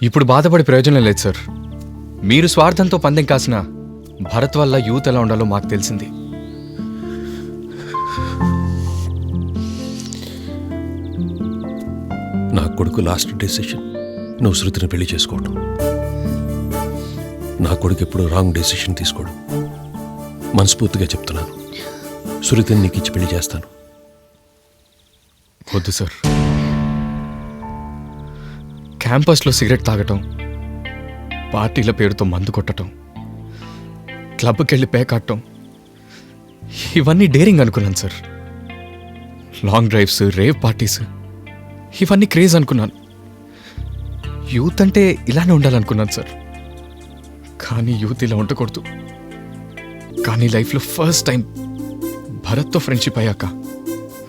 ఇప్పుడు బాధపడే ప్రయోజనం లేదు సార్. మీరు స్వార్థంతో పందెం కాసిన భరత్ వల్ల యూత్ ఎలా ఉండాలో మాకు తెలిసింది. నా కొడుకు లాస్ట్ డెసిషన్ నువ్వు శృతిని పెళ్లి చేసుకోవడం. నా కొడుకు ఎప్పుడు రాంగ్ డెసిషన్ తీసుకోవడం. మనస్ఫూర్తిగా చెప్తున్నాను, శృతిని నీకు ఇచ్చి పెళ్లి చేస్తాను. వద్దు సార్. క్యాంపస్లో సిగరెట్ తాగటం, పార్టీల పేరుతో మందు కొట్టడం, క్లబ్కి వెళ్ళి పేకాడటం, ఇవన్నీ డేరింగ్ అనుకున్నాను sir. Long drives, rave parties, ఇవన్నీ క్రేజ్ అనుకున్నాను. యూత్ అంటే ఇలానే ఉండాలనుకున్నాను సార్. కానీ యూత్ ఇలా ఉండకూడదు. కానీ లైఫ్లో ఫస్ట్ టైం భరత్తో ఫ్రెండ్షిప్ అయ్యాక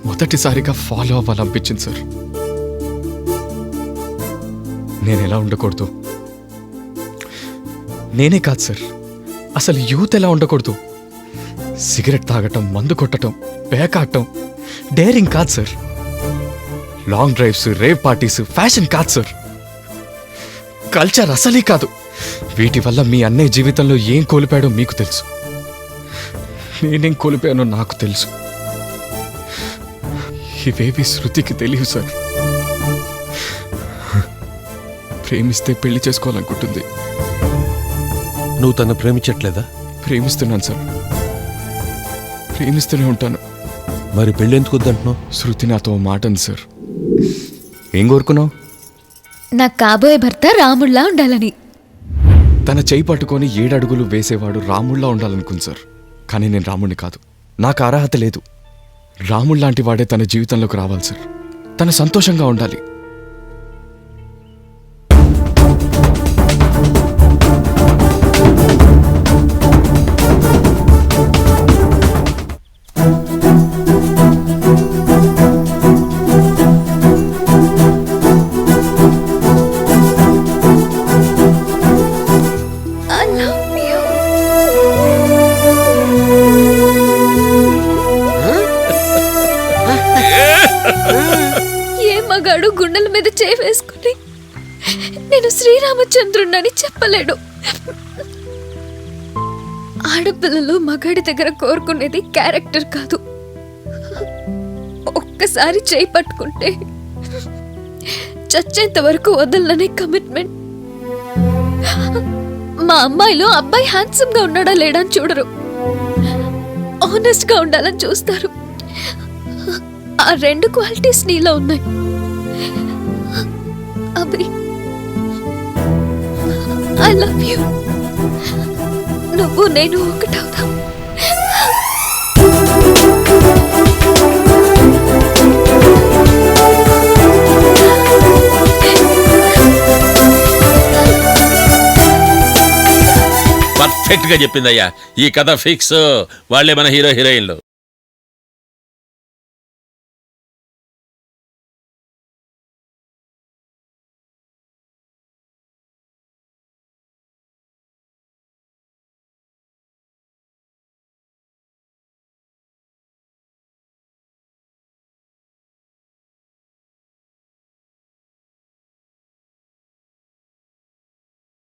మొదటిసారిగా ఫాలో అవ్వాలనిపించింది సార్. నేను ఎలా ఉండకూడదు, నేనే కాదు సార్, అసలు యూత్ ఎలా ఉండకూడదు. సిగరెట్ తాగటం, మందు కొట్టడం, పేకాడటం డేరింగ్ కాదు sir. Long drives, rave parties fashion కాదు సార్. కల్చర్ అసలే కాదు. వీటి వల్ల మీ అన్నయ్య జీవితంలో ఏం కోల్పోయాడో మీకు తెలుసు, నేనేం కోల్పోయానో నాకు తెలుసు. ఇవేవి శృతికి తెలియదు సార్. ప్రేమిస్తే పెళ్లి చేసుకోవాలనుకుంటుంది. నువ్వు తను ప్రేమించట్లేదా? ప్రేమిస్తున్నాను సార్, ప్రేమిస్తూనే ఉంటాను. మరి పెళ్ళి ఎందుకు వద్దంటున్నావు? శృతి నాతో మాట ఉంది సార్. ఏం కోరుకున్నావు? నాకు కాబోయే భర్త రాముళ్లా ఉండాలని. తన చేయి పట్టుకొని 7 అడుగులు వేసేవాడు రాముళ్లా ఉండాలనుకుంది సార్. కానీ నేను రాముడిని కాదు, నాకు అర్హత లేదు. రాముడు లాంటి వాడే తన జీవితంలోకి రావాలి సార్. తను సంతోషంగా ఉండాలి. I love you. ఏ మగాడు గుండెల మీద చేయి వేసుకుని నేను శ్రీరామచంద్రుణ్ణని చెప్పలేడు. ఆడపిల్లలు మగాడి దగ్గర కోరుకునేది క్యారెక్టర్ కాదు, ఒక్కసారి చేయి పట్టుకుంటే చచ్చేంత వరకు వదలనే కమిట్మెంట్. మా అమ్మాయిలో అబ్బాయి హ్యాండ్సమ్ గా ఉన్నాడా లేడా అని చూడరు, ఆనెస్ట్ గా ఉండాలని చూస్తారు. ఆ 2 క్వాలిటీస్ నీలో ఉన్నాయి. అభి, ఐ లవ్ యూ. నువ్వు నేను ఒకటవుదాం. పర్ఫెక్ట్ గా చెప్పిందయ్యా. ఈ కథ ఫిక్స్. వాళ్ళే మన హీరో హీరోయిన్లు.